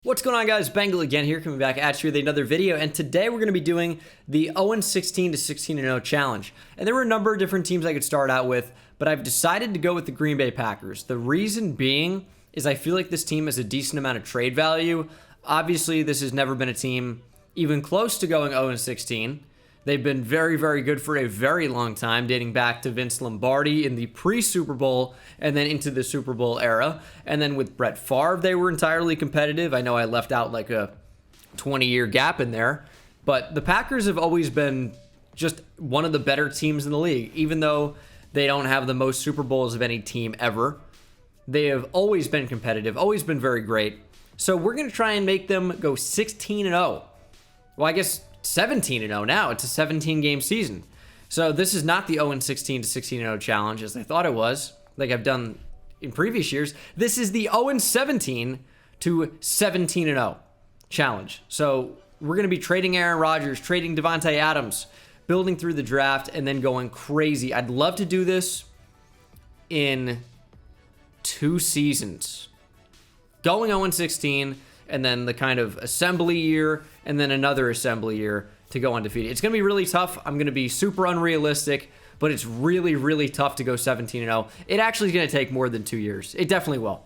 What's going on, guys? Bengal again here, coming back at you with another video, and today we're going to be doing the 0-16 to 16-0 challenge. And there were a number of different teams I could start out with, but I've decided to go with the Green Bay Packers. The reason being is I feel like this team has a decent amount of trade value. Obviously, this has never been a team even close to going 0-16. They've been very, very good for a very long time, dating back to Vince Lombardi in the pre-Super Bowl and then into the Super Bowl era. And then with Brett Favre, they were entirely competitive. I know I left out like a 20-year gap in there, but the Packers have always been just one of the better teams in the league. Even though they don't have the most Super Bowls of any team ever, they have always been competitive, always been very great. So we're going to try and make them go 16-0. Well, I guess 17-0 now. It's a 17-game season. So this is not the 0-16 to 16-0 challenge as I thought it was, like I've done in previous years. This is the 0-17 to 17-0 challenge. So we're going to be trading Aaron Rodgers, trading Davante Adams, building through the draft, and then going crazy. I'd love to do this in 2 seasons. Going 0-16, and then the kind of assembly year, and then another assembly year to go undefeated. It's going to be really tough. I'm going to be super unrealistic, but it's really, really tough to go 17-0. It actually is going to take more than 2 years. It definitely will,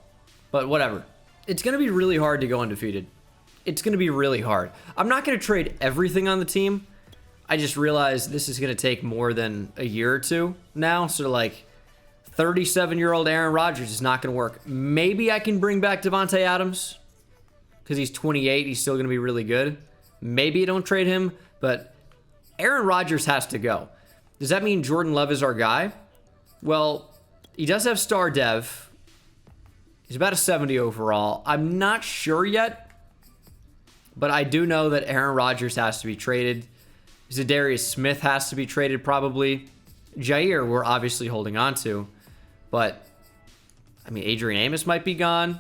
but whatever. It's going to be really hard to go undefeated. It's going to be really hard. I'm not going to trade everything on the team. I just realized this is going to take more than a year or two now, so like 37-year-old Aaron Rodgers is not going to work. Maybe I can bring back Davante Adams, because he's 28, he's still going to be really good. Maybe you don't trade him, but Aaron Rodgers has to go. Does that mean Jordan Love is our guy? Well, he does have star dev. He's about a 70 overall. I'm not sure yet, but I do know that Aaron Rodgers has to be traded. Zadarius Smith has to be traded probably. Jair we're obviously holding on to, but I mean, Adrian Amos might be gone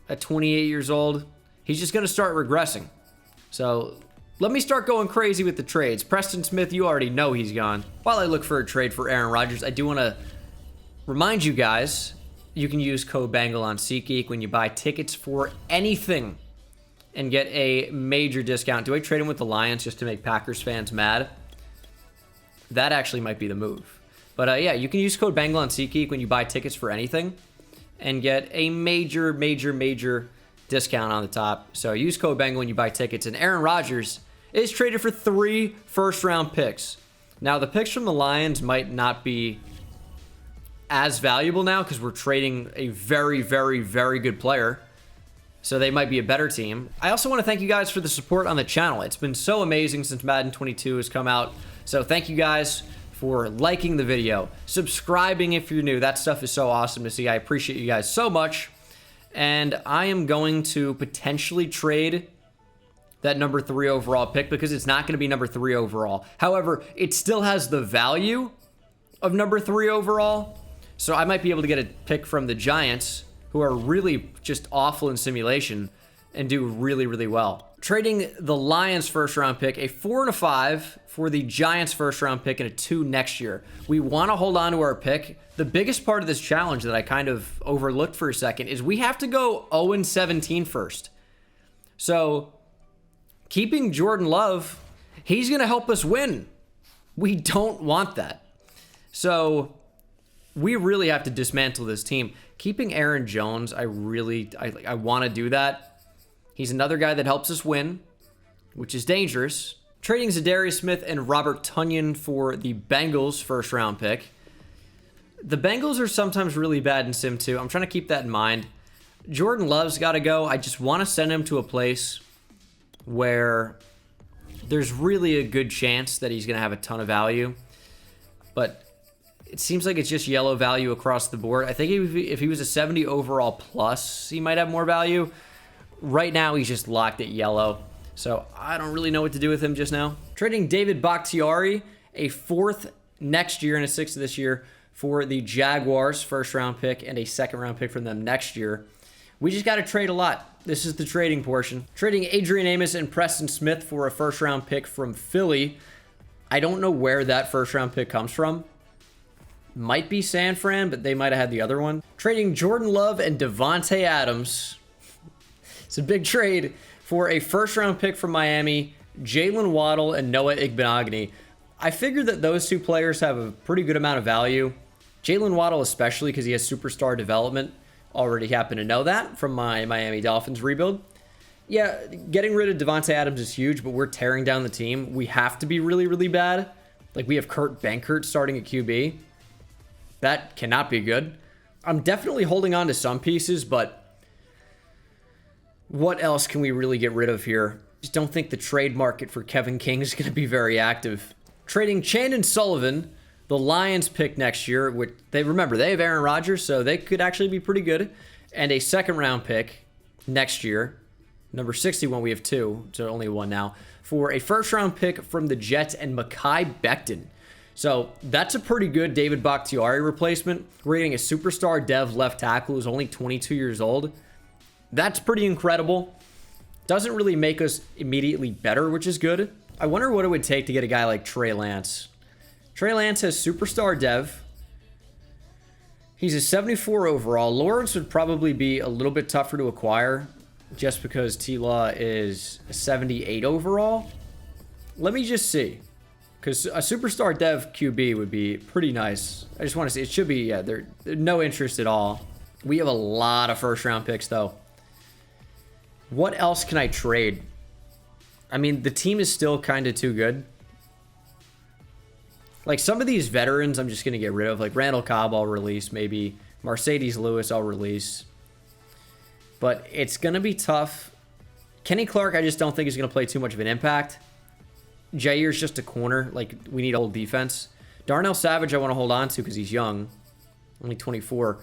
at 28 years old. He's just going to start regressing. So let me start going crazy with the trades. Preston Smith, you already know he's gone. While I look for a trade for Aaron Rodgers, I do want to remind you guys, you can use code BANGLE on SeatGeek when you buy tickets for anything and get a major discount. Do I trade him with the Lions just to make Packers fans mad? That actually might be the move. But yeah, you can use code BANGLE on SeatGeek when you buy tickets for anything and get a major discount on the top. So use code BANGLE when you buy tickets. And Aaron Rodgers is traded for 3 first-round picks. Now, the picks from the Lions might not be as valuable now because we're trading a very good player. So they might be a better team. I also want to thank you guys for the support on the channel. It's been so amazing since Madden 22 has come out. So thank you guys for liking the video, subscribing if you're new. That stuff is so awesome to see. I appreciate you guys so much. And I am going to potentially trade that number 3 overall pick because it's not going to be number 3 overall. However, it still has the value of number 3 overall. So I might be able to get a pick from the Giants, who are really just awful in simulation and do really well. Trading the Lions first round pick, a 4 and a 5 for the Giants first round pick and a 2 next year. We want to hold on to our pick. The biggest part of this challenge that I kind of overlooked for a second is we have to go 0-17 first. So keeping Jordan Love, he's going to help us win. We don't want that. So we really have to dismantle this team. Keeping Aaron Jones, I want to do that. He's another guy that helps us win, which is dangerous. Trading Zadarius Smith and Robert Tonyan for the Bengals first round pick. The Bengals are sometimes really bad in Sim 2. I'm trying to keep that in mind. Jordan Love's got to go. I just want to send him to a place where there's really a good chance that he's going to have a ton of value. But it seems like it's just yellow value across the board. I think if he was a 70 overall plus, he might have more value. Right now, he's just locked at yellow. So I don't really know what to do with him just now. Trading David Bakhtiari, a 4th next year and a 6th this year for the Jaguars first round pick and a 2nd round pick from them next year. We just got to trade a lot. This is the trading portion. Trading Adrian Amos and Preston Smith for a first round pick from Philly. I don't know where that first round pick comes from. Might be San Fran, but they might have had the other one. Trading Jordan Love and Davante Adams. It's a big trade for a first-round pick from Miami, Jalen Waddle and Noah Igbenogany. I figured that those two players have a pretty good amount of value. Jalen Waddle especially because he has superstar development. Already happen to know that from my Miami Dolphins rebuild. Yeah, getting rid of Devontae Adams is huge, but we're tearing down the team. We have to be really, really bad. Like, we have Kurt Benkert starting at QB. That cannot be good. I'm definitely holding on to some pieces, but what else can we really get rid of here? Just don't think the trade market for Kevin King is going to be very active. Trading Chandon Sullivan, the Lions pick next year, which they remember, they have Aaron Rodgers, so they could actually be pretty good, and a second-round pick next year. Number 61, we have 2, so only 1 now, for a first-round pick from the Jets and Mekhi Becton. So that's a pretty good David Bakhtiari replacement. We're getting a superstar dev left tackle who's only 22 years old. That's pretty incredible. Doesn't really make us immediately better, which is good. I wonder what it would take to get a guy like Trey Lance. Trey Lance has superstar dev. He's a 74 overall. Lawrence would probably be a little bit tougher to acquire just because T-Law is a 78 overall. Let me just see. Because a superstar dev QB would be pretty nice. I just want to see. It should be, yeah, they're no interest at all. We have a lot of first-round picks, though. What else can I trade? I mean, the team is still kind of too good. Like, some of these veterans I'm just going to get rid of. Like, Randall Cobb I'll release, maybe. Mercedes Lewis I'll release. But it's going to be tough. Kenny Clark I just don't think is going to play too much of an impact. Jair's just a corner. Like, we need old defense. Darnell Savage I want to hold on to because he's young. Only 24.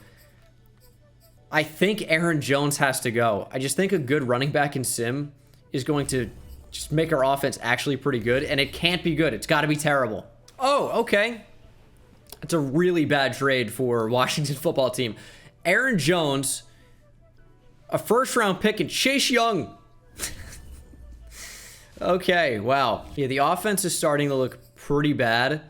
I think Aaron Jones has to go. I just think a good running back in Sim is going to just make our offense actually pretty good. And it can't be good. It's got to be terrible. Oh, okay. It's a really bad trade for Washington football team. Aaron Jones, a first-round pick, and Chase Young. Okay, wow. Yeah, the offense is starting to look pretty bad.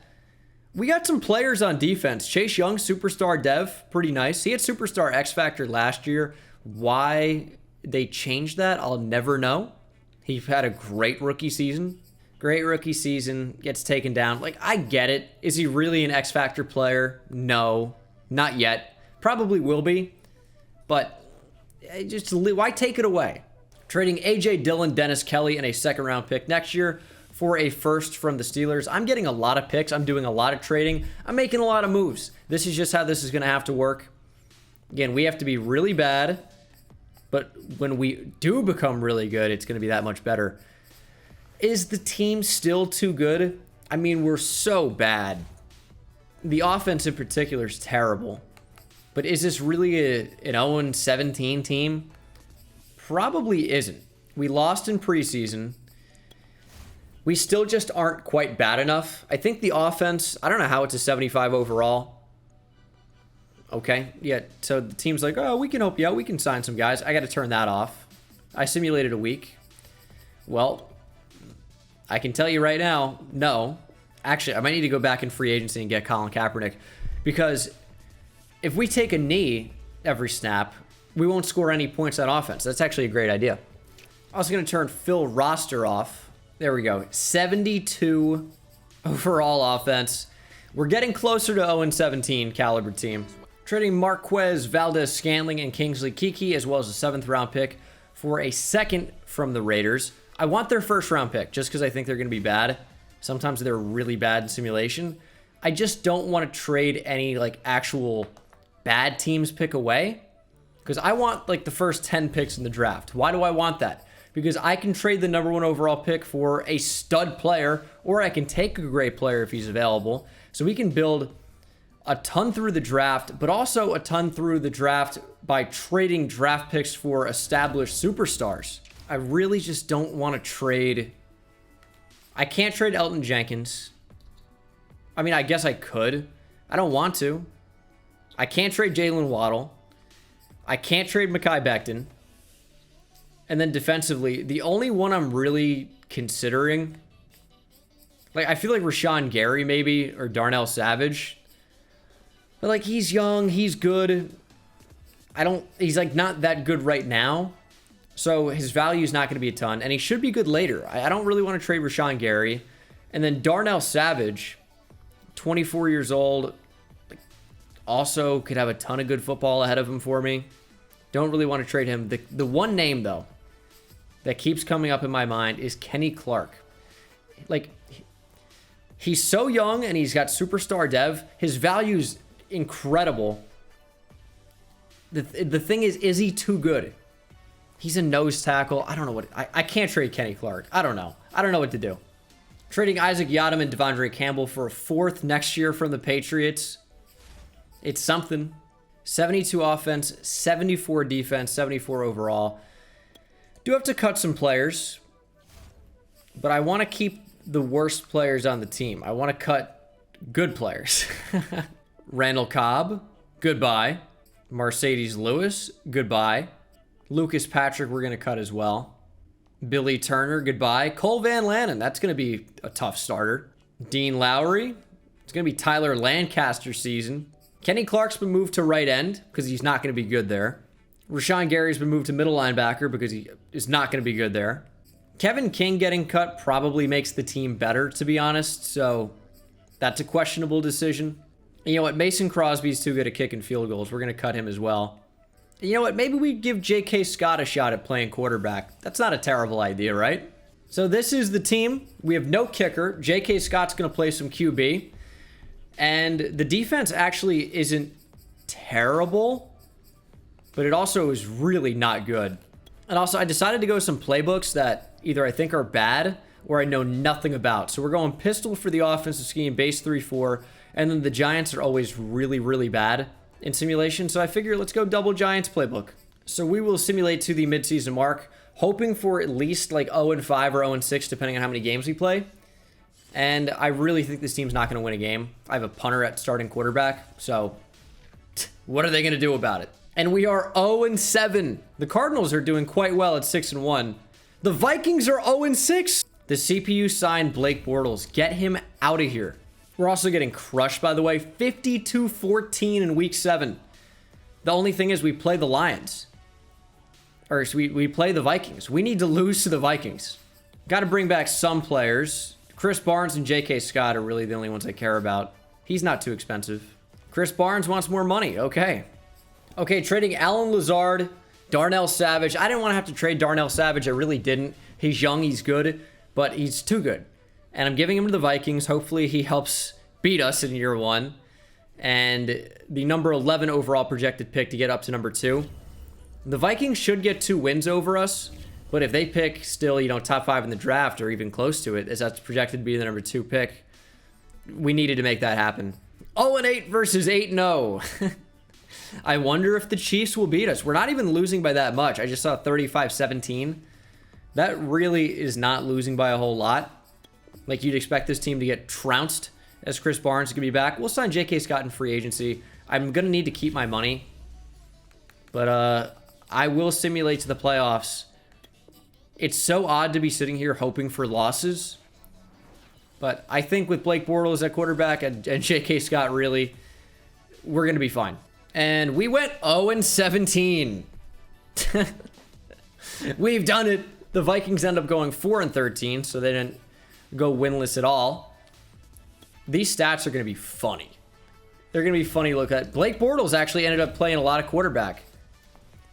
We got some players on defense. Chase Young, superstar dev, pretty nice. He had superstar X Factor last year. Why they changed that, I'll never know. He had a great rookie season. Great rookie season, gets taken down. Like, I get it. Is he really an X Factor player? No, not yet. Probably will be. But just why take it away? Trading A.J. Dillon, Dennis Kelly, and a second-round pick next year for a first from the Steelers. I'm getting a lot of picks. I'm doing a lot of trading. I'm making a lot of moves. This is just how this is going to have to work. Again, we have to be really bad, but when we do become really good, it's going to be that much better. Is the team still too good? I mean, we're so bad. The offense in particular is terrible. But is this really an 0-17 team? Probably isn't. We lost in preseason. We still just aren't quite bad enough. I think the offense, I don't know how it's a 75 overall. Okay, yeah, so the team's like, oh, we can help you out. We can sign some guys. I got to turn that off. I simulated a week. Well, I can tell you right now, no. Actually, I might need to go back in free agency and get Colin Kaepernick. Because if we take a knee every snap, we won't score any points on offense. That's actually a great idea. I was going to turn Phil Roster off. There we go. 72 overall offense. We're getting closer to 0-17 caliber team. Trading Marquez Valdez-Scantling and Kingsley Keke, as well as a 7th-round pick for a second from the Raiders. I want their first-round pick just because I think they're going to be bad. Sometimes they're really bad in simulation. I just don't want to trade any like actual bad teams pick away. Because I want like the first 10 picks in the draft. Why do I want that? Because I can trade the number 1 overall pick for a stud player, or I can take a great player if he's available. So we can build a ton through the draft, but also a ton through the draft by trading draft picks for established superstars. I really just don't want to trade. I can't trade Elton Jenkins. I mean, I guess I could. I don't want to. I can't trade Jalen Waddle. I can't trade Mekhi Becton. And then defensively, the only one I'm really considering, like, I feel like Rashawn Gary maybe, or Darnell Savage. But, like, he's young, he's good. He's, like, not that good right now. So his value is not going to be a ton, and he should be good later. I don't really want to trade Rashawn Gary. And then Darnell Savage, 24 years old, also could have a ton of good football ahead of him for me. Don't really want to trade him. The one name, though, that keeps coming up in my mind is Kenny Clark. Like, he's so young, and he's got superstar dev. His value's incredible. The thing is he too good? He's a nose tackle. I don't know what... I can't trade Kenny Clark. I don't know. I don't know what to do. Trading Isaac Yiadom and Devondre Campbell for a 4th next year from the Patriots. It's something. 72 offense, 74 defense, 74 overall. Do have to cut some players, but I want to keep the worst players on the team. I want to cut good players. Randall Cobb, goodbye. Mercedes Lewis, goodbye. Lucas Patrick, we're going to cut as well. Billy Turner, goodbye. Cole Van Lannon, that's going to be a tough starter. Dean Lowry, it's going to be Tyler Lancaster season. Kenny Clark's been moved to right end because he's not going to be good there. Rashawn Gary's been moved to middle linebacker because he is not going to be good there. Kevin King getting cut probably makes the team better, to be honest, so that's a questionable decision. And you know what? Mason Crosby's too good at kicking field goals. We're going to cut him as well. And you know what? Maybe we give J.K. Scott a shot at playing quarterback. That's not a terrible idea, right? So this is the team. We have no kicker. J.K. Scott's going to play some QB. And the defense actually isn't terrible, but it also is really not good. And also, I decided to go with some playbooks that either I think are bad or I know nothing about. So we're going pistol for the offensive scheme, base 3-4, and then the Giants are always really, really bad in simulation. So I figure let's go double Giants playbook. So we will simulate to the midseason mark, hoping for at least like 0-5 or 0-6, depending on how many games we play. And I really think this team's not going to win a game. I have a punter at starting quarterback, so what are they going to do about it? And we are 0-7. The Cardinals are doing quite well at 6-1. The Vikings are 0-6. The CPU signed Blake Bortles. Get him out of here. We're also getting crushed, by the way. 52-14 in week 7. The only thing is we play the Lions. Or we play the Vikings. We need to lose to the Vikings. Got to bring back some players. Chris Barnes and J.K. Scott are really the only ones I care about. He's not too expensive. Chris Barnes wants more money. Okay. Okay, trading Alan Lazard, Darnell Savage. I didn't want to have to trade Darnell Savage. I really didn't. He's young, he's good, but he's too good. And I'm giving him to the Vikings. Hopefully he helps beat us in year 1. And the number 11 overall projected pick to get up to number 2. The Vikings should get 2 wins over us. But if they pick still, top 5 in the draft or even close to it, as that's projected to be the number 2 pick, we needed to make that happen. 0-8 versus 8-0. I wonder if the Chiefs will beat us. We're not even losing by that much. I just saw 35-17. That really is not losing by a whole lot. Like you'd expect this team to get trounced as Chris Barnes could be back. We'll sign J.K. Scott in free agency. I'm going to need to keep my money. But I will simulate to the playoffs. It's so odd to be sitting here hoping for losses. But I think with Blake Bortles at quarterback and J.K. Scott, really, we're going to be fine. And we went 0-17. We've done it. The Vikings end up going 4-13, so they didn't go winless at all. These stats are going to be funny. They're going to be funny to look at. Blake Bortles actually ended up playing a lot of quarterback.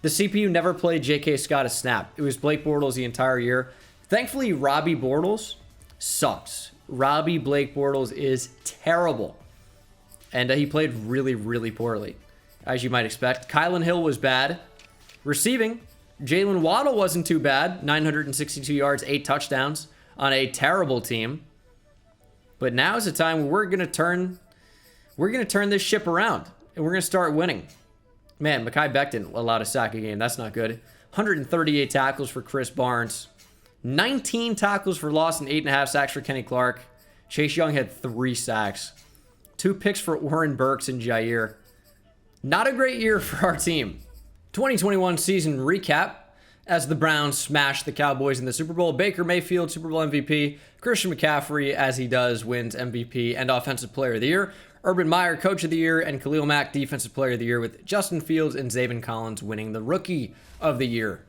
The CPU never played J.K. Scott a snap. It was Blake Bortles the entire year. Thankfully, Robbie Bortles sucks. Robbie Blake Bortles is terrible. And he played really, really poorly, as you might expect. Kylan Hill was bad. Receiving, Jalen Waddle wasn't too bad. 962 yards, 8 touchdowns on a terrible team. But now is the time where we're going to turn this ship around. And we're going to start winning. Man, Mekhi Becton allowed a sack a game. That's not good. 138 tackles for Chris Barnes. 19 tackles for loss and 8.5 sacks for Kenny Clark. Chase Young had 3 sacks. 2 picks for Warren Burks and Jair. Not a great year for our team. 2021 season recap. As the Browns smash the Cowboys in the Super Bowl, Baker Mayfield, Super Bowl MVP. Christian McCaffrey, as he does, wins MVP and Offensive Player of the Year. Urban Meyer, Coach of the Year, and Khalil Mack, Defensive Player of the Year, with Justin Fields and Zaven Collins winning the Rookie of the Year.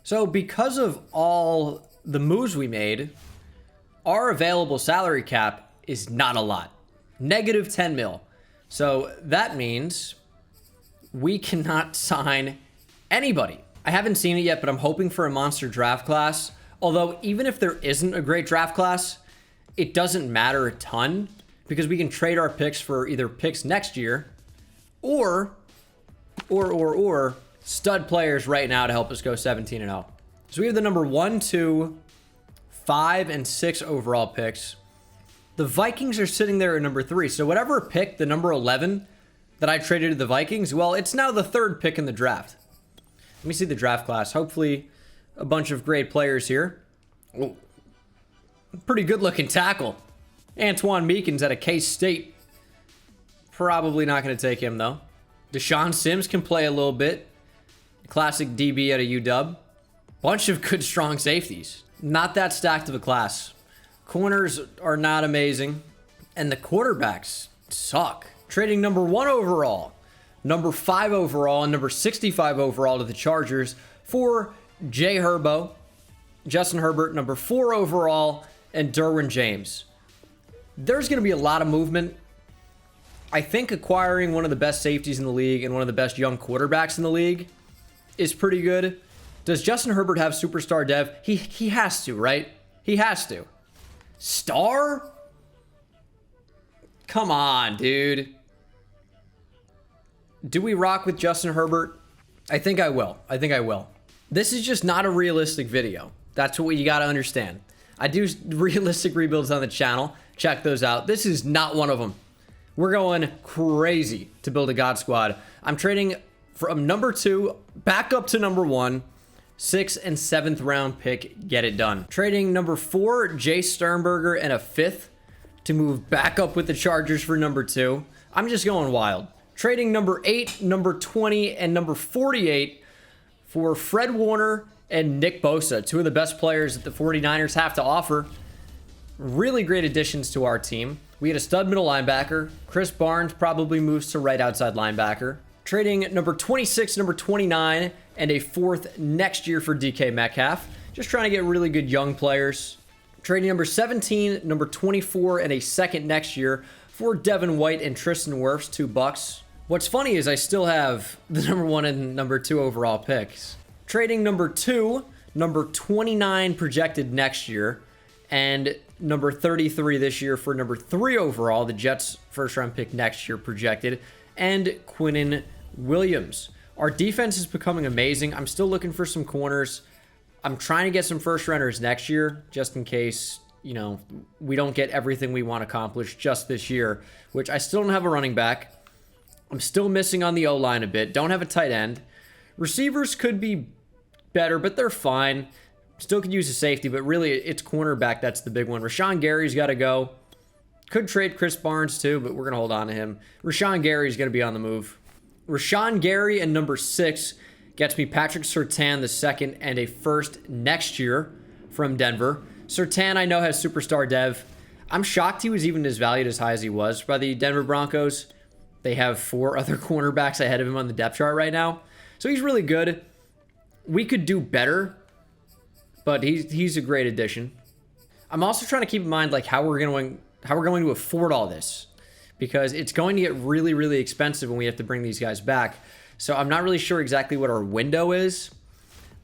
So because of all the moves we made, our available salary cap is not a lot. Negative 10 mil. So that means we cannot sign anybody. I haven't seen it yet, but I'm hoping for a monster draft class. Although even if there isn't a great draft class, it doesn't matter a ton because we can trade our picks for either picks next year or stud players right now to help us go 17-0. So we have the number 1, 2, 5, and 6 overall picks. The Vikings are sitting there at number 3. So whatever pick, the number 11 that I traded to the Vikings, well, it's now the 3rd pick in the draft. Let me see the draft class. Hopefully a bunch of great players here. Ooh. Pretty good looking tackle. Antoine Meekins out of K-State. Probably not going to take him though. Deshaun Sims can play a little bit. Classic DB out of UW. Bunch of good strong safeties. Not that stacked of a class. Corners are not amazing. And the quarterbacks suck. Trading number 1 overall, number 5 overall, and number 65 overall to the Chargers for Jay Herbo, Justin Herbert, number 4 overall, and Derwin James. There's going to be a lot of movement. I think acquiring one of the best safeties in the league and one of the best young quarterbacks in the league is pretty good. Does Justin Herbert have superstar dev? He has to, right? He has to. Star? Come on, dude. Do we rock with Justin Herbert? I think I will. I think I will. This is just not a realistic video. That's what you got to understand. I do realistic rebuilds on the channel. Check those out. This is not one of them. We're going crazy to build a God Squad. I'm trading from number 2 back up to number 1. 6th and 7th round pick. Get it done. Trading number 4, Jay Sternberger, and a 5th to move back up with the Chargers for number 2. I'm just going wild. Trading number 8, number 20, and number 48 for Fred Warner and Nick Bosa, 2 of the best players that the 49ers have to offer. Really great additions to our team. We had a stud middle linebacker. Chris Barnes probably moves to right outside linebacker. Trading number 26, number 29, and a 4th next year for DK Metcalf. Just trying to get really good young players. Trading number 17, number 24, and a 2nd next year for Devin White and Tristan Wirfs, 2 bucks. What's funny is I still have the number 1 and number 2 overall picks. Trading number 2, number 29 projected next year, and number 33 this year for number 3 overall, the Jets' first round pick next year projected, and Quinnen Williams. Our defense is becoming amazing. I'm still looking for some corners. I'm trying to get some first rounders next year, just in case, you know, we don't get everything we want accomplished just this year, which I still don't have a running back. I'm still missing on the O-line a bit. Don't have a tight end. Receivers could be better, but they're fine. Still could use a safety, but really it's cornerback that's the big one. Rashawn Gary's got to go. Could trade Chris Barnes too, but we're going to hold on to him. Rashawn Gary's going to be on the move. Rashawn Gary and number 6 gets me Patrick Surtain the 2nd and a 1st next year from Denver. Surtain I know has superstar dev. I'm shocked he was even as valued as high as he was by the Denver Broncos. They have 4 other cornerbacks ahead of him on the depth chart right now. So he's really good. We could do better, but he's a great addition. I'm also trying to keep in mind like how we're going to afford all this, because it's going to get really, really expensive when we have to bring these guys back. So I'm not really sure exactly what our window is.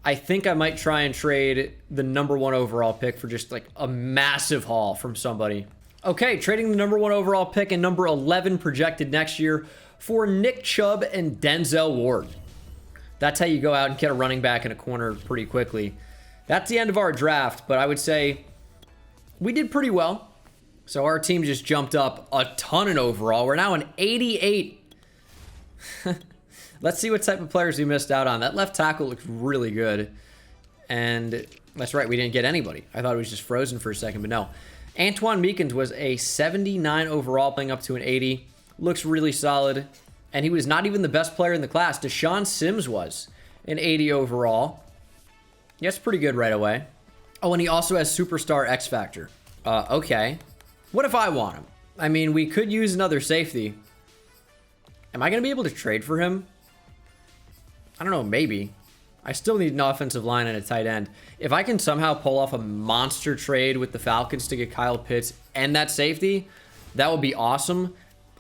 I think I might try and trade the number 1 overall pick for just like a massive haul from somebody. Okay, trading the number 1 overall pick and number 11 projected next year for Nick Chubb and Denzel Ward. That's how you go out and get a running back in a corner pretty quickly. That's the end of our draft, but I would say we did pretty well. So our team just jumped up a ton in overall. We're now an 88. Let's see what type of players we missed out on. That left tackle looks really good. And that's right, we didn't get anybody. I thought it was just frozen for a second, but no. Antoine Meekins was a 79 overall, playing up to an 80. Looks really solid. And he was not even the best player in the class. Deshaun Sims was an 80 overall. Yeah, it's pretty good right away. Oh, and he also has superstar X Factor. Okay. What if I want him? I mean, we could use another safety. Am I going to be able to trade for him? I don't know, maybe. I still need an offensive line and a tight end. If I can somehow pull off a monster trade with the Falcons to get Kyle Pitts and that safety, that would be awesome.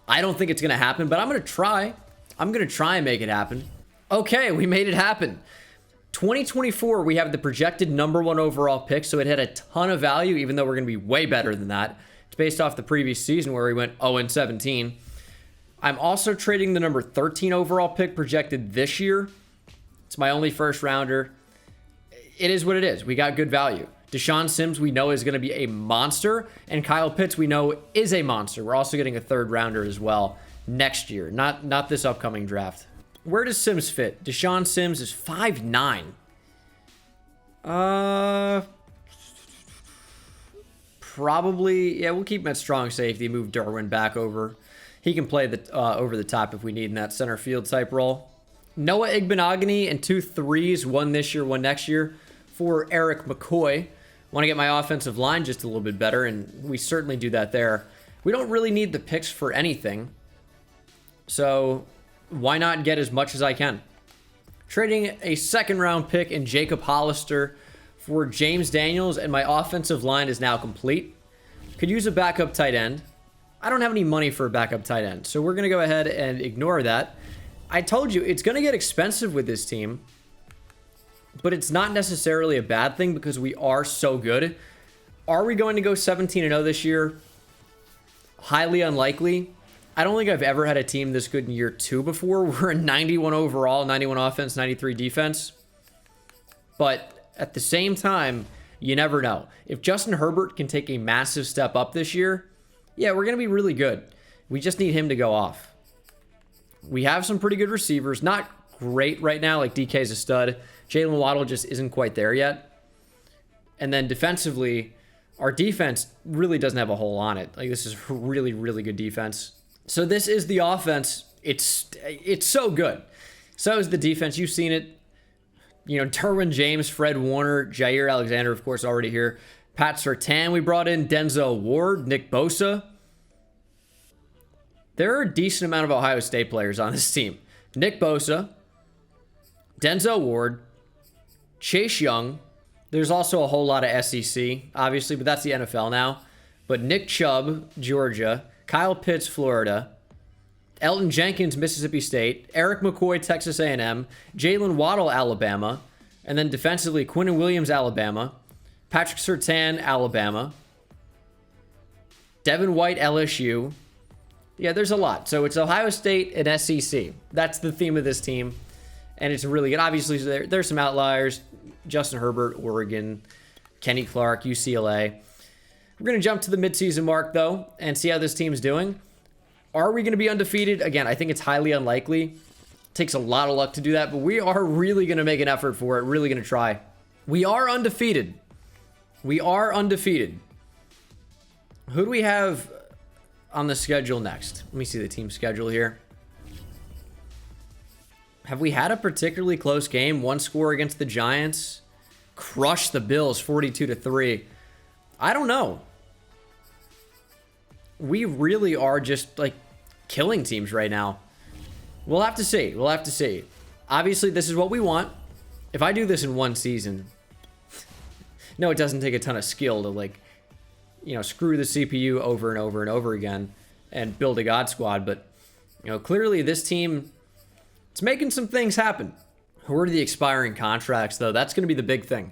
I don't think it's going to happen, but I'm going to try. I'm going to try and make it happen. Okay, we made it happen. 2024, we have the projected #1 overall pick, so it had a ton of value, even though we're going to be way better than that. It's based off the previous season where we went 0-17. I'm also trading the number 13 overall pick projected this year. It's my only first rounder. It is what it is. We got good value. Deshaun Sims, we know, is going to be a monster. And Kyle Pitts, we know, is a monster. We're also getting a 3rd rounder as well next year. Not this upcoming draft. Where does Sims fit? Deshaun Sims is 5'9". Probably, yeah, we'll keep him at strong safety. Move Derwin back over. He can play the over the top if we need in that center field type role. Noah Igbenogany and 2 3s, one this year, one next year, for Eric McCoy. Want to get my offensive line just a little bit better, and we certainly do that there. We don't really need the picks for anything, so why not get as much as I can? Trading a 2nd round pick in Jacob Hollister for James Daniels, and my offensive line is now complete. Could use a backup tight end. I don't have any money for a backup tight end, so we're going to go ahead and ignore that. I told you, it's going to get expensive with this team, but it's not necessarily a bad thing because we are so good. Are we going to go 17-0 this year? Highly unlikely. I don't think I've ever had a team this good in year 2 before. We're a 91 overall, 91 offense, 93 defense. But at the same time, you never know. If Justin Herbert can take a massive step up this year, yeah, we're going to be really good. We just need him to go off. We have some pretty good receivers. Not great right now, like DK's a stud. Jalen Waddle just isn't quite there yet. And then defensively, our defense really doesn't have a hole on it. Like, this is a really, really good defense. So this is the offense. It's so good. So is the defense. You've seen it. You know, Derwin James, Fred Warner, Jair Alexander, of course, already here. Pat Surtain, we brought in Denzel Ward, Nick Bosa. There are a decent amount of Ohio State players on this team. Nick Bosa, Denzel Ward, Chase Young. There's also a whole lot of SEC, obviously, but that's the NFL now. But Nick Chubb, Georgia. Kyle Pitts, Florida. Elton Jenkins, Mississippi State. Eric McCoy, Texas A&M. Jalen Waddle, Alabama. And then defensively, Quinnen Williams, Alabama. Patrick Surtain, Alabama. Devin White, LSU. Yeah, there's a lot. So it's Ohio State and SEC. That's the theme of this team. And it's really good. Obviously, there's some outliers. Justin Herbert, Oregon. Kenny Clark, UCLA. We're going to jump to the midseason mark, though, and see how this team's doing. Are we going to be undefeated? Again, I think it's highly unlikely. It takes a lot of luck to do that, but we are really going to make an effort for it. Really going to try. We are undefeated. We are undefeated. Who do we have on the schedule next? Let me see the team schedule here. Have we had a particularly close game? One score against the Giants. Crushed the Bills 42-3. I don't know. We really are just like killing teams right now. We'll have to see. We'll have to see. Obviously, this is what we want. If I do this in one season, no, it doesn't take a ton of skill to, like, you know, screw the CPU over and over and over again and build a God squad. But, you know, clearly this team, it's making some things happen. Who are the expiring contracts, though? That's going to be the big thing.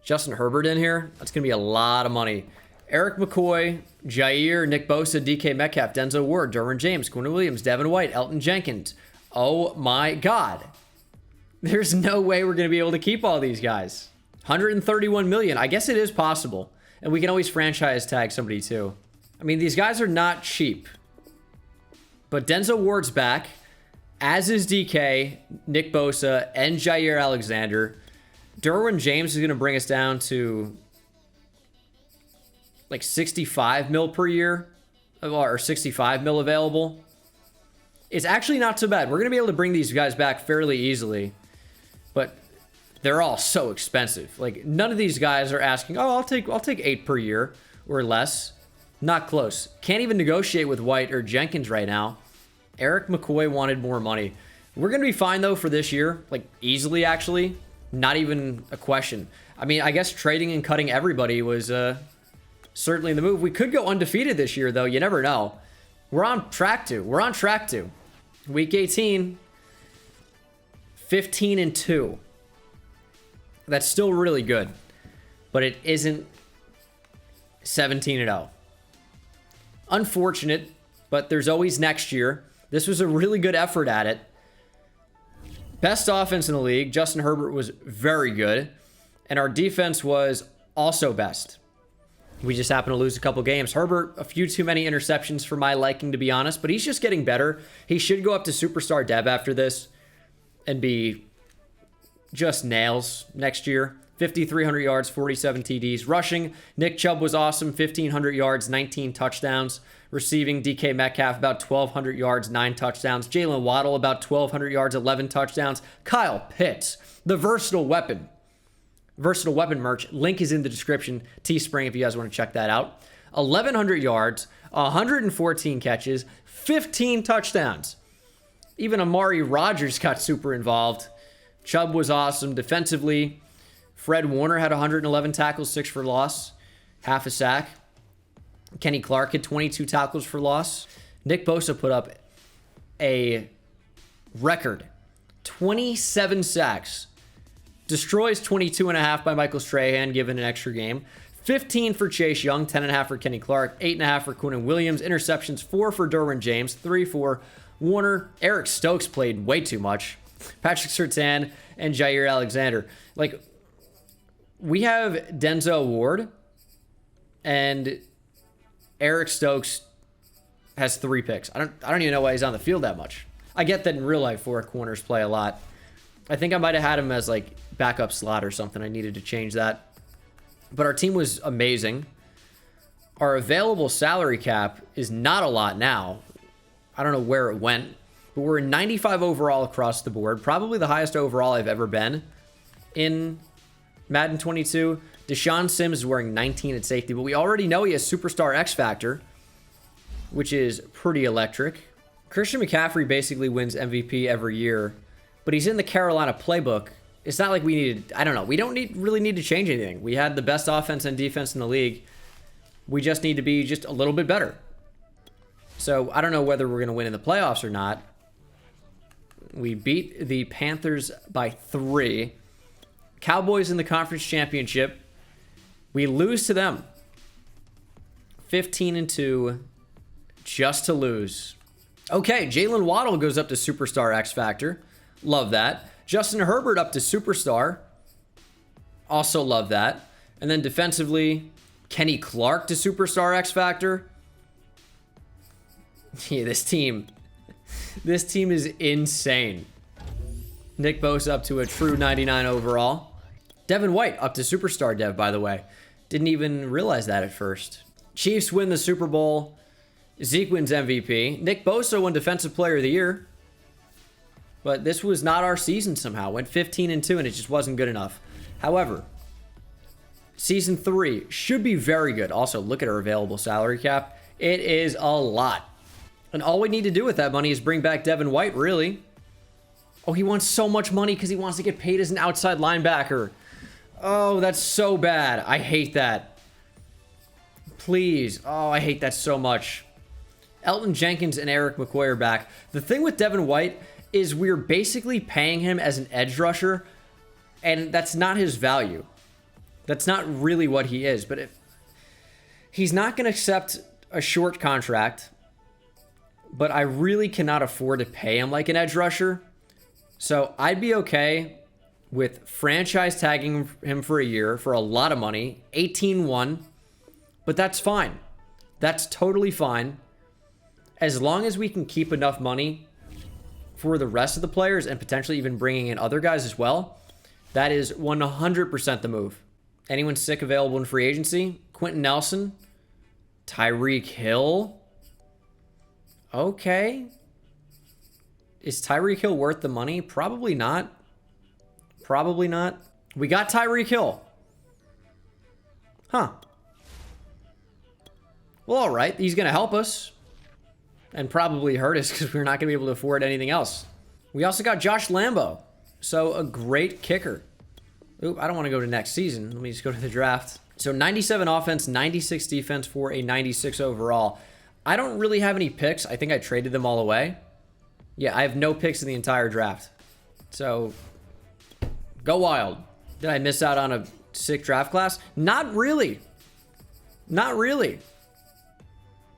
Justin Herbert in here, that's going to be a lot of money. Eric McCoy, Jair, Nick Bosa, DK Metcalf, Denzel Ward, Derwin James, Quinnen Williams, Devin White, Elton Jenkins. Oh my God. There's no way we're going to be able to keep all these guys. 131 million. I guess it is possible. And we can always franchise tag somebody too. I mean, these guys are not cheap. But Denzel Ward's back, as is DK, Nick Bosa, and Jair Alexander. Derwin James is going to bring us down to like 65 mil per year, or 65 mil available. It's actually not so bad. We're going to be able to bring these guys back fairly easily, but they're all so expensive. Like, none of these guys are asking, oh, I'll take 8 per year or less. Not close. Can't even negotiate with White or Jenkins right now. Eric McCoy wanted more money. We're going to be fine, though, for this year. Like, easily, actually. Not even a question. I mean, I guess trading and cutting everybody was certainly the move. We could go undefeated this year, though. You never know. We're on track to. We're on track to. Week 18, 15-2. That's still really good, but it isn't 17-0. Unfortunate, but there's always next year. This was a really good effort at it. Best offense in the league. Justin Herbert was very good, and our defense was also best. We just happened to lose a couple games. Herbert, a few too many interceptions for my liking, to be honest, but he's just getting better. He should go up to superstar dev after this and be just nails next year. 5,300 yards, 47 TDs. Rushing, Nick Chubb was awesome, 1,500 yards, 19 touchdowns. Receiving, DK Metcalf, about 1,200 yards, 9 touchdowns. Jalen Waddle, about 1,200 yards, 11 touchdowns. Kyle Pitts, the versatile weapon. Versatile weapon merch. Link is in the description. Teespring if you guys want to check that out. 1,100 yards, 114 catches, 15 touchdowns. Even Amari Rodgers got super involved. Chubb was awesome defensively. Fred Warner had 111 tackles, 6 for loss, half a sack. Kenny Clark had 22 tackles for loss. Nick Bosa put up a record 27 sacks. Destroys 22.5 by Michael Strahan, given an extra game. 15 for Chase Young, 10.5 for Kenny Clark, 8.5 for Quinnen Williams. Interceptions, 4 for Derwin James, 3 for Warner. Eric Stokes played way too much. Patrick Surtain and Jair Alexander. Like, we have Denzel Ward, and Eric Stokes has 3 picks. I don't even know why he's on the field that much. I get that in real life, 4 corners play a lot. I think I might have had him as like backup slot or something. I needed to change that. But our team was amazing. Our available salary cap is not a lot now. I don't know where it went, but we're 95 overall across the board. Probably the highest overall I've ever been in Madden 22. Deshaun Sims is wearing 19 at safety, but we already know he has superstar X Factor, which is pretty electric. Christian McCaffrey basically wins MVP every year, but he's in the Carolina playbook. It's not like we needed, I don't know, we don't really need to change anything. We had the best offense and defense in the league. We just need to be just a little bit better. So I don't know whether we're going to win in the playoffs or not. We beat the Panthers by 3. Cowboys in the conference championship. We lose to them. 15-2, just to lose. Okay, Jalen Waddle goes up to superstar X Factor. Love that. Justin Herbert up to superstar. Also love that. And then defensively, Kenny Clark to superstar X Factor. Yeah, this team is insane. Nick Bosa up to a true 99 overall. Devin White up to superstar dev, by the way. Didn't even realize that at first. Chiefs win the Super Bowl. Zeke wins MVP. Nick Bosa won Defensive Player of the Year. But this was not our season somehow. Went 15-2 and it just wasn't good enough. However, Season 3 should be very good. Also, look at our available salary cap. It is a lot. And all we need to do with that money is bring back Devin White, really. Oh, he wants so much money because he wants to get paid as an outside linebacker. Oh, that's so bad. I hate that. Please. Oh, I hate that so much. Elton Jenkins and Eric McCoy are back. The thing with Devin White is we're basically paying him as an edge rusher, and that's not his value. That's not really what he is. But he's not going to accept a short contract, but I really cannot afford to pay him like an edge rusher. So I'd be okay with franchise tagging him for a year for a lot of money, 18-1, but that's fine. That's totally fine. As long as we can keep enough money for the rest of the players and potentially even bringing in other guys as well, that is 100% the move. Anyone sick available in free agency? Quentin Nelson, Tyreek Hill. Okay. Is Tyreek Hill worth the money? Probably not. Probably not. We got Tyreek Hill. Huh. Well, all right. He's going to help us. And probably hurt us because we're not going to be able to afford anything else. We also got Josh Lambo. So a great kicker. Oop, I don't want to go to next season. Let me just go to the draft. So 97 offense, 96 defense for a 96 overall. I don't really have any picks. I think I traded them all away. Yeah, I have no picks in the entire draft. So, go wild. Did I miss out on a sick draft class? Not really. Not really.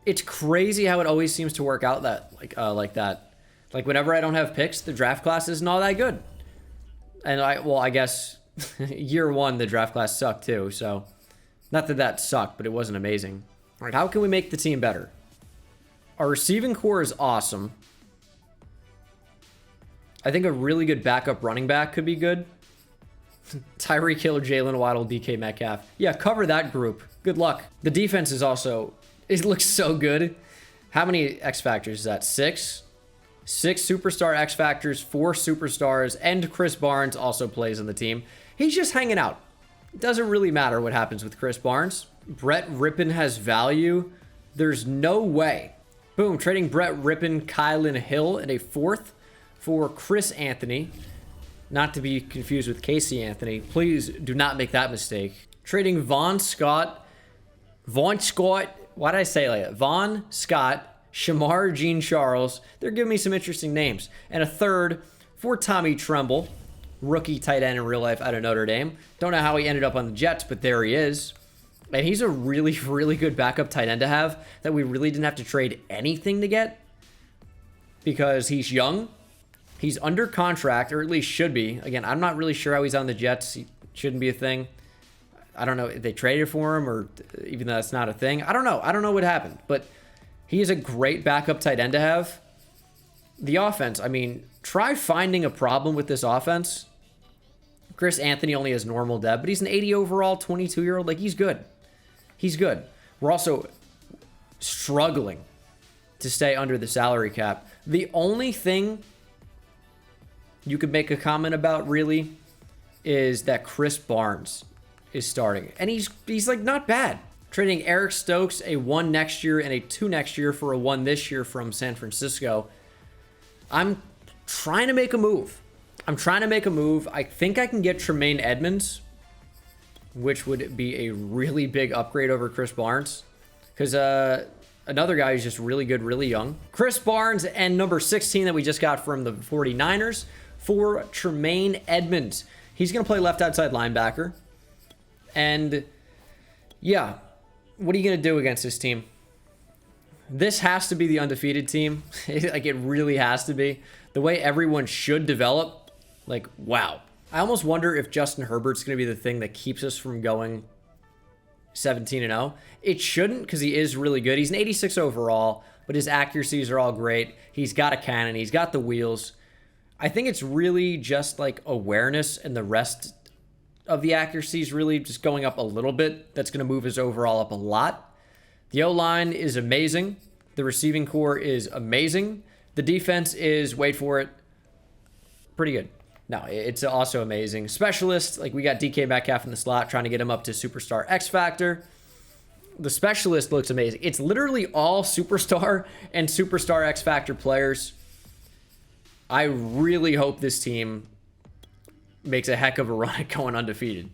It's crazy how it always seems to work out like that. Like whenever I don't have picks, the draft class isn't all that good. And I guess year one, the draft class sucked too. So, not that that sucked, but it wasn't amazing. All right, how can we make the team better? Our receiving core is awesome. I think a really good backup running back could be good. Tyreek Hill, Jalen Waddle, DK Metcalf. Yeah, cover that group. Good luck. The defense is also, it looks so good. How many X Factors is that? 6? 6 superstar X Factors, 4 superstars, and Chris Barnes also plays on the team. He's just hanging out. It doesn't really matter what happens with Chris Barnes. Brett Rippon has value. There's no way. Boom, trading Brett Rippon, Kylan Hill, and a 4th for Chris Anthony. Not to be confused with Casey Anthony. Please do not make that mistake. Trading Vaughn Scott, why did I say it like that? Vaughn Scott, Shamar Jean Charles. They're giving me some interesting names. And a 3rd for Tommy Tremble, rookie tight end in real life out of Notre Dame. Don't know how he ended up on the Jets, but there he is. And he's a really, really good backup tight end to have that we really didn't have to trade anything to get because he's young. He's under contract, or at least should be. Again, I'm not really sure how he's on the Jets. He shouldn't be a thing. I don't know if they traded for him or even though that's not a thing. I don't know. I don't know what happened. But he is a great backup tight end to have. The offense, I mean, try finding a problem with this offense. Chris Anthony only has normal depth, but he's an 80 overall, 22-year-old. Like, he's good. He's good. We're also struggling to stay under the salary cap. The only thing you could make a comment about really is that Chris Barnes is starting. And he's like not bad. Trading Eric Stokes, a 1 next year and a 2 next year for a 1 this year from San Francisco. I'm trying to make a move. I think I can get Tremaine Edmonds, which would be a really big upgrade over Chris Barnes. Because another guy who's just really good, really young. Chris Barnes and number 16 that we just got from the 49ers for Tremaine Edmonds. He's going to play left outside linebacker. And yeah, what are you going to do against this team? This has to be the undefeated team. Like, it really has to be. The way everyone should develop, like, wow. I almost wonder if Justin Herbert's going to be the thing that keeps us from going 17-0. It shouldn't, because he is really good. He's an 86 overall, but his accuracies are all great. He's got a cannon. He's got the wheels. I think it's really just like awareness, and the rest of the accuracy is really just going up a little bit. That's going to move his overall up a lot. The O-line is amazing. The receiving core is amazing. The defense is, wait for it, pretty good. No, it's also amazing. Specialists, like we got DK Metcalf in the slot, trying to get him up to superstar X Factor. The specialist looks amazing. It's literally all superstar and superstar X Factor players. I really hope this team makes a heck of a run at going undefeated.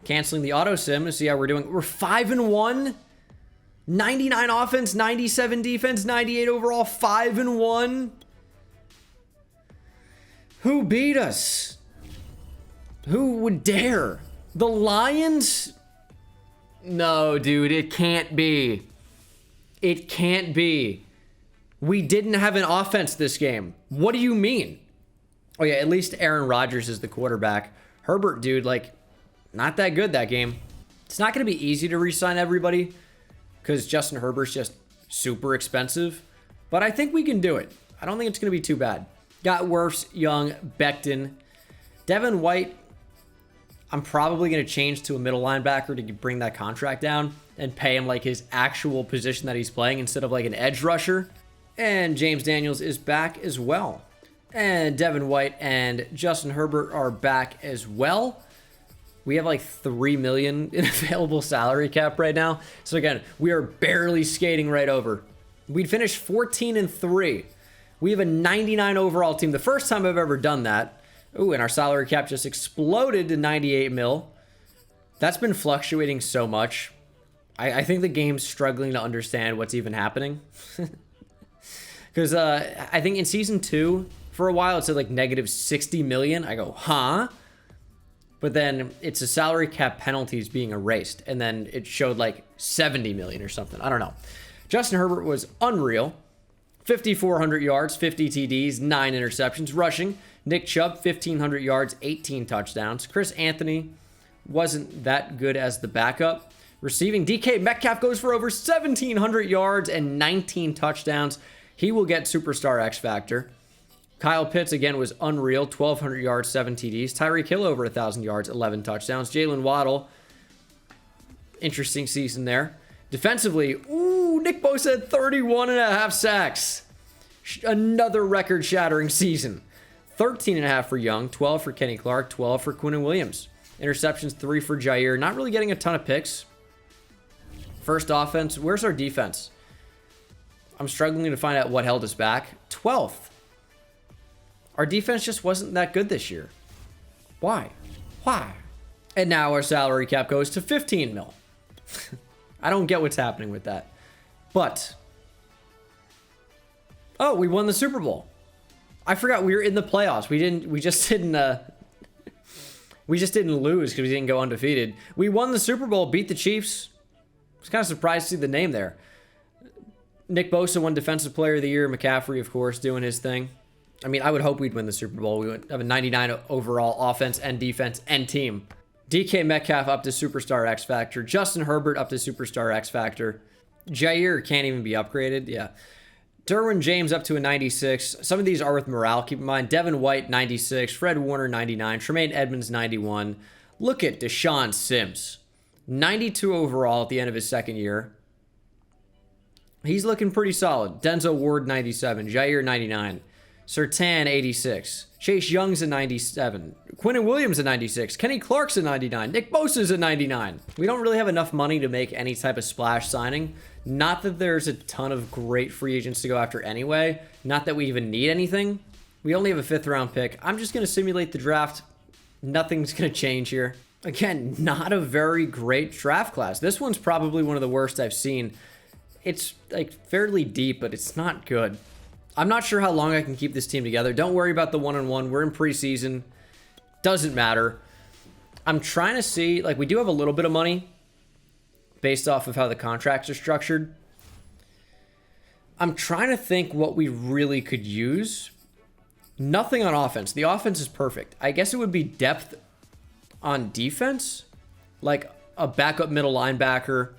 Canceling the auto sim to see how we're doing. We're 5-1. 99 offense, 97 defense, 98 overall, 5-1. Who beat us? Who would dare? The Lions? No, dude, it can't be. It can't be. We didn't have an offense this game. What do you mean? Oh yeah, at least Aaron Rodgers is the quarterback. Herbert, dude, like, not that good that game. It's not going to be easy to re-sign everybody because Justin Herbert's just super expensive. But I think we can do it. I don't think it's going to be too bad. Got Wirfs, Young, Becton. Devin White, I'm probably going to change to a middle linebacker to bring that contract down and pay him like his actual position that he's playing instead of like an edge rusher. And James Daniels is back as well. And Devin White and Justin Herbert are back as well. We have like $3 million in available salary cap right now. So again, we are barely skating right over. We'd finished 14-3. We have a 99 overall team. The first time I've ever done that. Ooh, and our salary cap just exploded to 98 mil. That's been fluctuating so much. I think the game's struggling to understand what's even happening. Because I think in Season 2, for a while, it said like negative 60 million. I go, huh? But then it's a salary cap penalties being erased. And then it showed like 70 million or something. I don't know. Justin Herbert was unreal. 5,400 yards, 50 TDs, 9 interceptions. Rushing, Nick Chubb, 1,500 yards, 18 touchdowns. Chris Anthony wasn't that good as the backup. Receiving, DK Metcalf goes for over 1,700 yards and 19 touchdowns. He will get Superstar X Factor. Kyle Pitts, again, was unreal. 1,200 yards, 7 TDs. Tyreek Hill over 1,000 yards, 11 touchdowns. Jalen Waddle, interesting season there. Defensively, ooh, Nick Bosa had 31.5 sacks. Another record-shattering season. 13.5 for Young, 12 for Kenny Clark, 12 for Quinnen Williams. Interceptions, 3 for Jair. Not really getting a ton of picks. First offense. Where's our defense? I'm struggling to find out what held us back. 12th. Our defense just wasn't that good this year. Why? Why? And now our salary cap goes to 15 mil. I don't get what's happening with that. But, oh, we won the Super Bowl. I forgot we were in the playoffs. We just didn't lose because we didn't go undefeated. We won the Super Bowl, beat the Chiefs. I was kind of surprised to see the name there. Nick Bosa won Defensive Player of the Year. McCaffrey, of course, doing his thing. I mean, I would hope we'd win the Super Bowl. We would have a 99 overall offense and defense and team. DK Metcalf up to Superstar X Factor. Justin Herbert up to Superstar X Factor. Jair can't even be upgraded. Yeah. Derwin James up to a 96. Some of these are with morale. Keep in mind, Devin White, 96. Fred Warner, 99. Tremaine Edmonds, 91. Look at Deshaun Sims. 92 overall at the end of his second year. He's looking pretty solid. Denzel Ward, 97. Jair, 99. Surtain, 86. Chase Young's a 97. Quinnen Williams a 96. Kenny Clark's a 99. Nick Bosa's a 99. We don't really have enough money to make any type of splash signing. Not that there's a ton of great free agents to go after anyway. Not that we even need anything. We only have a 5th round pick. I'm just going to simulate the draft. Nothing's going to change here. Again, not a very great draft class. This one's probably one of the worst I've seen. It's like fairly deep, but it's not good. I'm not sure how long I can keep this team together. Don't worry about the 1-on-1. We're in preseason. Doesn't matter. I'm trying to see, like, we do have a little bit of money based off of how the contracts are structured. I'm trying to think what we really could use. Nothing on offense. The offense is perfect. I guess it would be depth on defense, like a backup middle linebacker,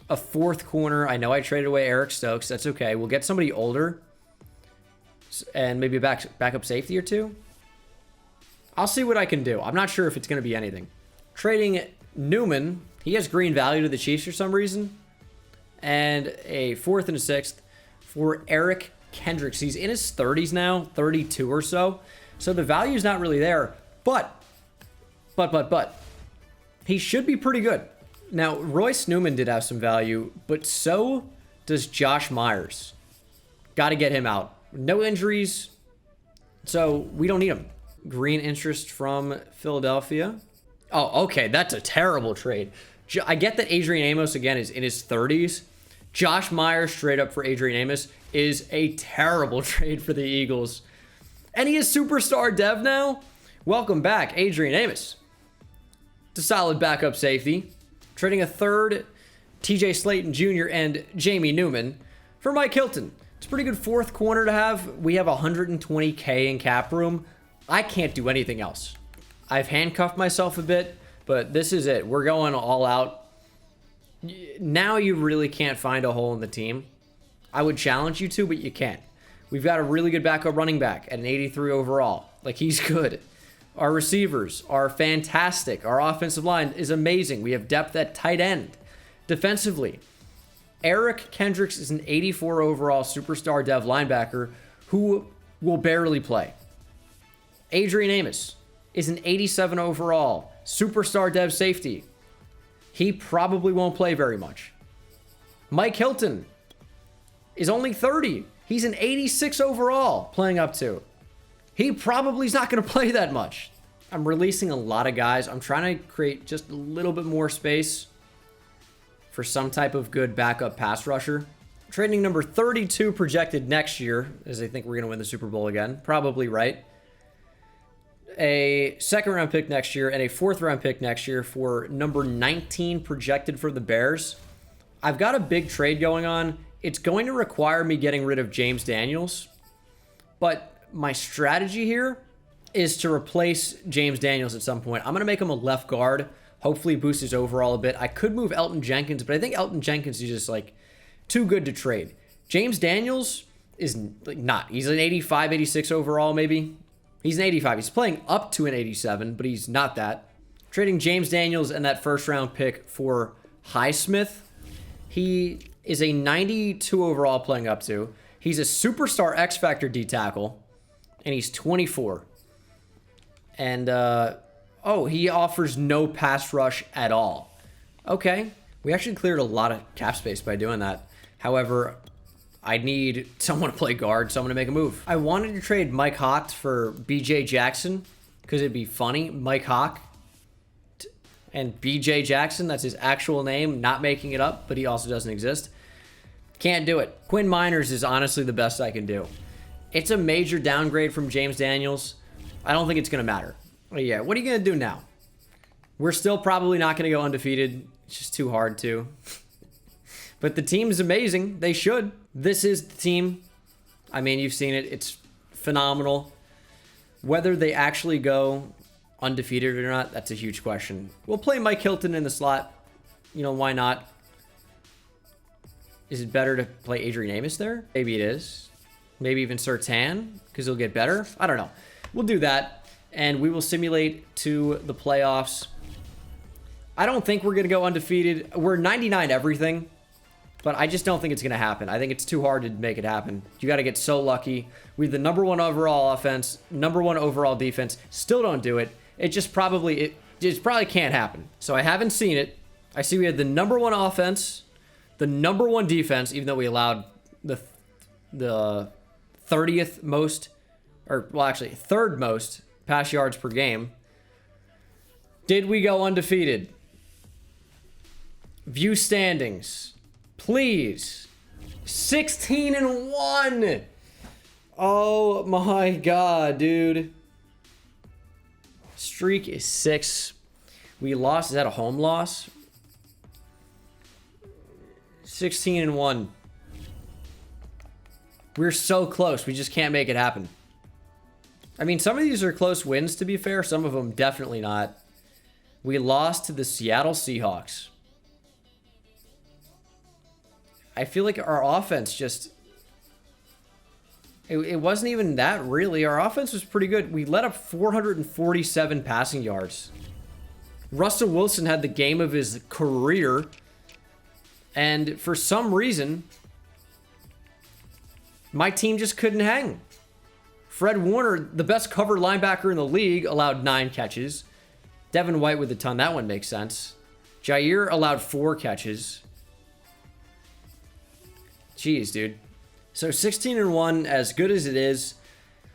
a 4th corner. I know I traded away Eric Stokes. That's okay. We'll get somebody older and maybe a backup safety or 2. I'll see what I can do. I'm not sure if it's going to be anything. Trading Newman. He has green value to the Chiefs for some reason. And a 4th and a 6th for Eric Kendricks. He's in his 30s now, 32 or so. So the value's not really there. But, he should be pretty good. Now, Royce Newman did have some value, but so does Josh Myers. Got to get him out. No injuries, so we don't need him. Green interest from Philadelphia. Oh, okay, that's a terrible trade. I get that Adrian Amos, again, is in his 30s. Josh Myers straight up for Adrian Amos is a terrible trade for the Eagles. And he is superstar dev now. Welcome back, Adrian Amos. It's a solid backup safety. Trading a 3rd, TJ Slayton Jr. and Jamie Newman for Mike Hilton. It's a pretty good 4th corner to have. We have 120K in cap room. I can't do anything else. I've handcuffed myself a bit, but this is it. We're going all out. Now you really can't find a hole in the team. I would challenge you to, but you can't. We've got a really good backup running back at an 83 overall. Like, he's good. Our receivers are fantastic. Our offensive line is amazing. We have depth at tight end. Defensively, Eric Kendricks is an 84 overall superstar dev linebacker who will barely play. Adrian Amos is an 87 overall superstar dev safety. He probably won't play very much. Mike Hilton is only 30. He's an 86 overall playing up to. He probably is not going to play that much. I'm releasing a lot of guys. I'm trying to create just a little bit more space for some type of good backup pass rusher. Trading number 32 projected next year, as I think we're going to win the Super Bowl again. Probably right. A second-round pick next year and a fourth-round pick next year for number 19 projected for the Bears. I've got a big trade going on. It's going to require me getting rid of James Daniels. But my strategy here is to replace James Daniels at some point. I'm going to make him a left guard. Hopefully boost his overall a bit. I could move Elton Jenkins, but I think Elton Jenkins is just like too good to trade. James Daniels is like not. He's an 85, 86 overall maybe. He's an 85. He's playing up to an 87, but he's not that. Trading James Daniels and that first round pick for Highsmith. He is a 92 overall playing up to. He's a superstar X Factor D tackle, and he's 24. And, he offers no pass rush at all. Okay. We actually cleared a lot of cap space by doing that. However, I need someone to play guard, so I'm going to make a move. I wanted to trade Mike Hawk for BJ Jackson because it'd be funny. Mike Hawk and BJ Jackson, that's his actual name, not making it up, but he also doesn't exist. Can't do it. Quinn Miners is honestly the best I can do. It's a major downgrade from James Daniels. I don't think it's going to matter. But yeah, what are you going to do now? We're still probably not going to go undefeated. It's just too hard to. But the team is amazing. They should. This is the team. I mean, you've seen it. It's phenomenal. Whether they actually go undefeated or not, that's a huge question. We'll play Mike Hilton in the slot. You know, why not? Is it better to play Adrian Amos there? Maybe it is. Maybe even Surtain, because he'll get better. I don't know. We'll do that, and we will simulate to the playoffs. I don't think we're going to go undefeated. We're 99 everything, but I just don't think it's going to happen. I think it's too hard to make it happen. You got to get so lucky. We have the number one overall offense, number one overall defense. Still don't do it. It just probably can't happen. So I haven't seen it. I see we had the number one offense, the number one defense, even though we allowed the 30th most, or well, actually third most pass yards per game. Did we go undefeated? View standings, please. 16-1. Oh my God, dude. Streak is 6. We lost. Is that a home loss? 16-1. We're so close. We just can't make it happen. I mean, some of these are close wins, to be fair. Some of them definitely not. We lost to the Seattle Seahawks. I feel like our offense just... It wasn't even that, really. Our offense was pretty good. We let up 447 passing yards. Russell Wilson had the game of his career. And for some reason, my team just couldn't hang. Fred Warner, the best cover linebacker in the league, allowed 9 catches. Devin White with a ton. That one makes sense. Jair allowed 4 catches. Jeez, dude. So 16-1, as good as it is,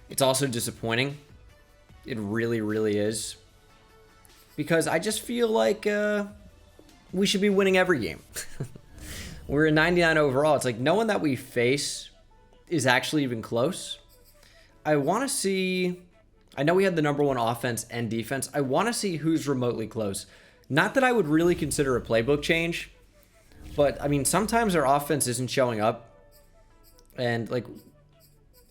it's also disappointing. It really, really is. Because I just feel like we should be winning every game. We're a 99 overall. It's like no one that we face is actually even close. I want to see... I know we had the number one offense and defense. I want to see who's remotely close. Not that I would really consider a playbook change, but, I mean, sometimes our offense isn't showing up. And, like,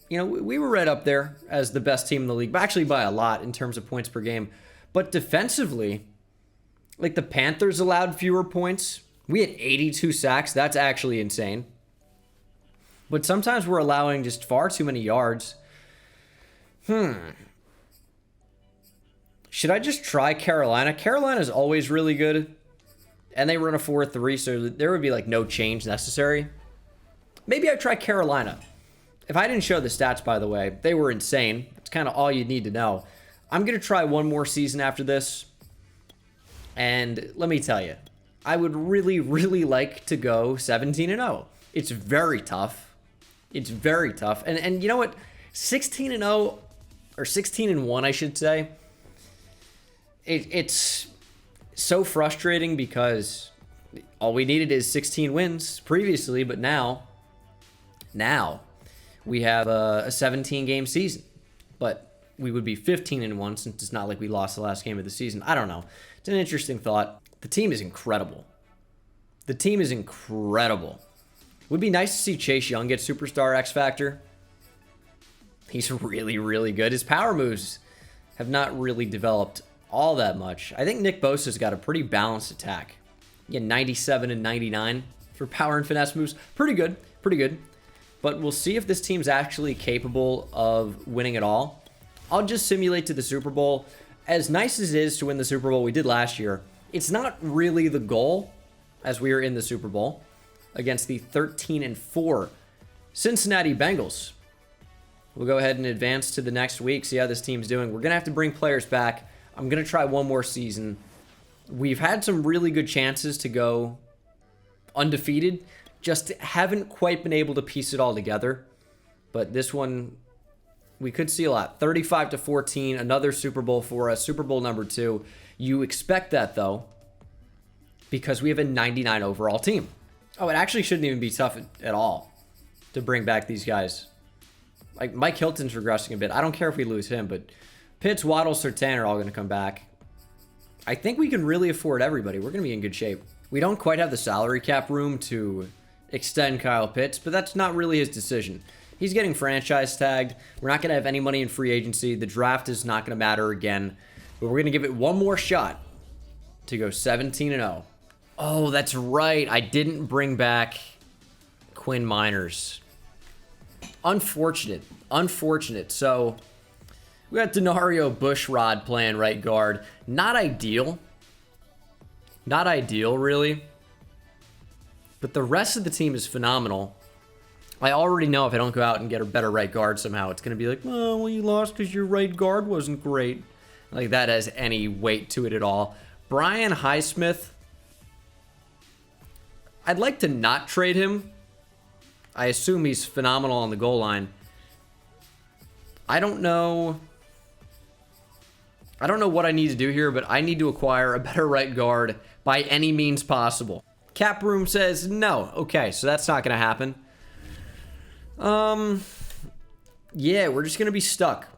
you know, we were right up there as the best team in the league, but actually by a lot in terms of points per game. But defensively, like, the Panthers allowed fewer points. We had 82 sacks. That's actually insane. But sometimes we're allowing just far too many yards. Should I just try Carolina? Carolina's always really good. And they run a 4-3, so there would be, like, no change necessary. Maybe I try Carolina. If I didn't show the stats, by the way, they were insane. It's kind of all you need to know. I'm going to try one more season after this. And let me tell you, I would really, really like to go 17-0. It's very tough. It's very tough. And you know what? 16-0, or 16-1, I should say. It's so frustrating because all we needed is 16 wins previously, but now we have a 17-game season. But we would be 15-1 since it's not like we lost the last game of the season. I don't know. It's an interesting thought. The team is incredible. The team is incredible. It would be nice to see Chase Young get Superstar X Factor. He's really, really good. His power moves have not really developed all that much. I think Nick Bosa's got a pretty balanced attack. Yeah, 97 and 99 for power and finesse moves. Pretty good. Pretty good. But we'll see if this team's actually capable of winning it all. I'll just simulate to the Super Bowl. As nice as it is to win the Super Bowl we did last year, it's not really the goal as we are in the Super Bowl against the 13-4 Cincinnati Bengals. We'll go ahead and advance to the next week, see how this team's doing. We're going to have to bring players back. I'm going to try one more season. We've had some really good chances to go undefeated, just haven't quite been able to piece it all together. But this one, we could see a lot. 35-14, another Super Bowl for us, Super Bowl number 2. You expect that, though, because we have a 99 overall team. Oh, it actually shouldn't even be tough at all to bring back these guys. Like, Mike Hilton's regressing a bit. I don't care if we lose him, but Pitts, Waddle, Surtain are all going to come back. I think we can really afford everybody. We're going to be in good shape. We don't quite have the salary cap room to extend Kyle Pitts, but that's not really his decision. He's getting franchise tagged. We're not going to have any money in free agency. The draft is not going to matter again. But we're going to give it one more shot to go 17-0. Oh, that's right. I didn't bring back Quinn Miners. Unfortunate. Unfortunate. So we got Denario Bushrod playing right guard. Not ideal. Not ideal, really. But the rest of the team is phenomenal. I already know if I don't go out and get a better right guard somehow, it's going to be like, oh, well, you lost because your right guard wasn't great. Like, that has any weight to it at all. Brian Highsmith, I'd like to not trade him. I assume he's phenomenal on the goal line. I don't know what I need to do here, but I need to acquire a better right guard by any means possible. Cap room says no. Okay, so that's not going to happen. Yeah, we're just going to be stuck.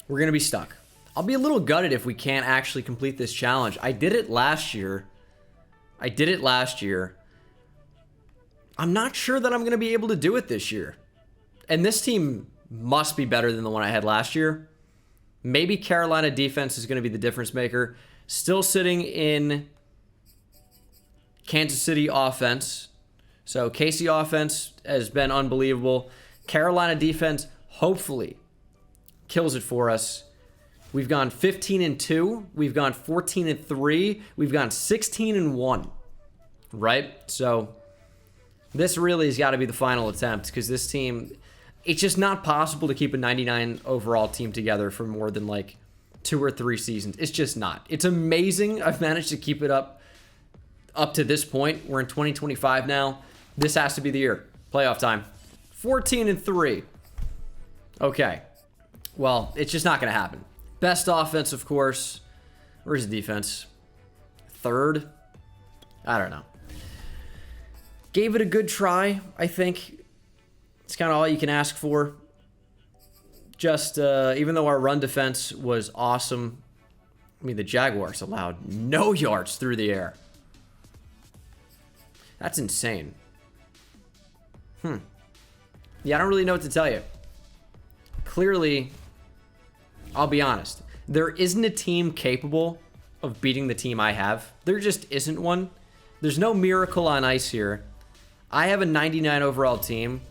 We're going to be stuck. I'll be a little gutted if we can't actually complete this challenge. I did it last year. I'm not sure that I'm going to be able to do it this year. And this team must be better than the one I had last year. Maybe Carolina defense is going to be the difference maker. Still sitting in Kansas City offense. So KC offense has been unbelievable. Carolina defense hopefully kills it for us. We've gone 15-2. We've gone 14-3. We've gone 16-1. Right? So this really has got to be the final attempt because this team, it's just not possible to keep a 99 overall team together for more than like 2 or 3 seasons. It's just not. It's amazing I've managed to keep it up to this point. We're in 2025 now. This has to be the year. Playoff time. 14-3. Okay. Well, it's just not going to happen. Best offense, of course. Where's the defense? 3rd? I don't know. Gave it a good try, I think. It's kind of all you can ask for. Just, even though our run defense was awesome, I mean, the Jaguars allowed no yards through the air. That's insane. Yeah, I don't really know what to tell you. Clearly, I'll be honest. There isn't a team capable of beating the team I have. There just isn't one. There's no miracle on ice here. I have a 99 overall team.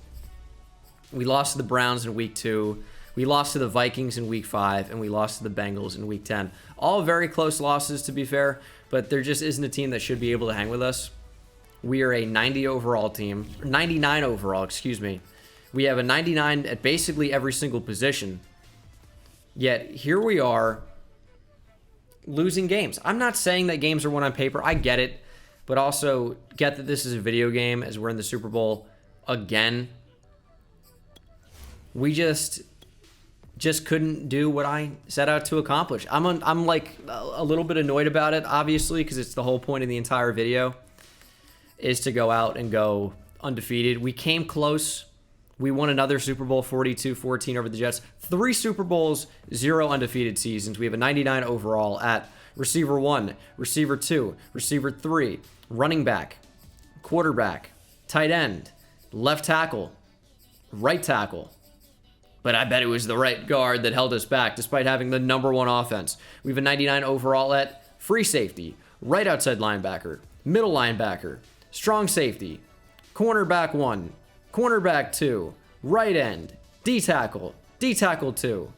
We lost to the Browns in week 2. We lost to the Vikings in week 5. And we lost to the Bengals in week 10. All very close losses, to be fair. But there just isn't a team that should be able to hang with us. We are a 90 overall team. 99 overall, excuse me. We have a 99 at basically every single position. Yet, here we are losing games. I'm not saying that games are won on paper. I get it. But also, get that this is a video game as we're in the Super Bowl again. We just just couldn't do what I set out to accomplish. I'm like a little bit annoyed about it, obviously, because it's the whole point of the entire video is to go out and go undefeated. We came close. We won another Super Bowl 42-14 over the Jets. 3 Super Bowls, 0 undefeated seasons. We have a 99 overall at receiver 1, receiver 2, receiver 3, running back, quarterback, tight end, left tackle, right tackle. But I bet it was the right guard that held us back despite having the #1 offense. We have a 99 overall at free safety, right outside linebacker, middle linebacker, strong safety, cornerback 1, cornerback 2, right end, D-tackle 2,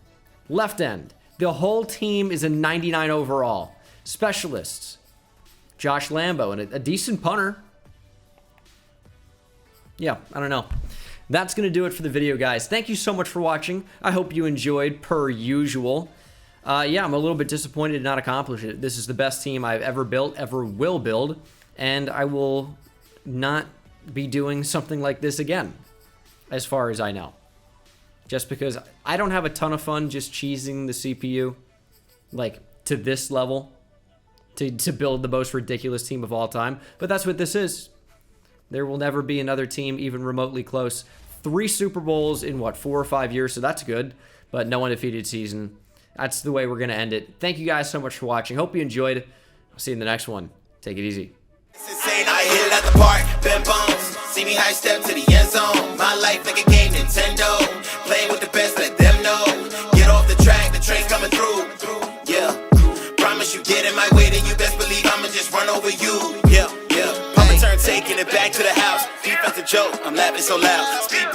left end. The whole team is a 99 overall. Specialists, Josh Lambo, and a decent punter. Yeah, I don't know. That's going to do it for the video, guys. Thank you so much for watching. I hope you enjoyed, per usual. Yeah, I'm a little bit disappointed to not accomplish it. This is the best team I've ever built, ever will build, and I will not be doing something like this again, as far as I know. Just because I don't have a ton of fun just cheesing the CPU, like, to this level, to build the most ridiculous team of all time. But that's what this is. There will never be another team even remotely close. 3 Super Bowls in, what, 4 or 5 years, so that's good. But no undefeated season. That's the way we're going to end it. Thank you guys so much for watching. Hope you enjoyed. I'll see you in the next one. Take it easy. It's insane, I hit it at the park, bend bones. See me high step to the end zone. My life like a game, Nintendo. Playing with the best, let them know. Get off the track, the train's coming through. Yeah, promise you get in my way, then you best believe I'ma just run over you. Yeah, yeah. Papa turn, taking it back to the house. Defensive joke, I'm laughing so loud. Speed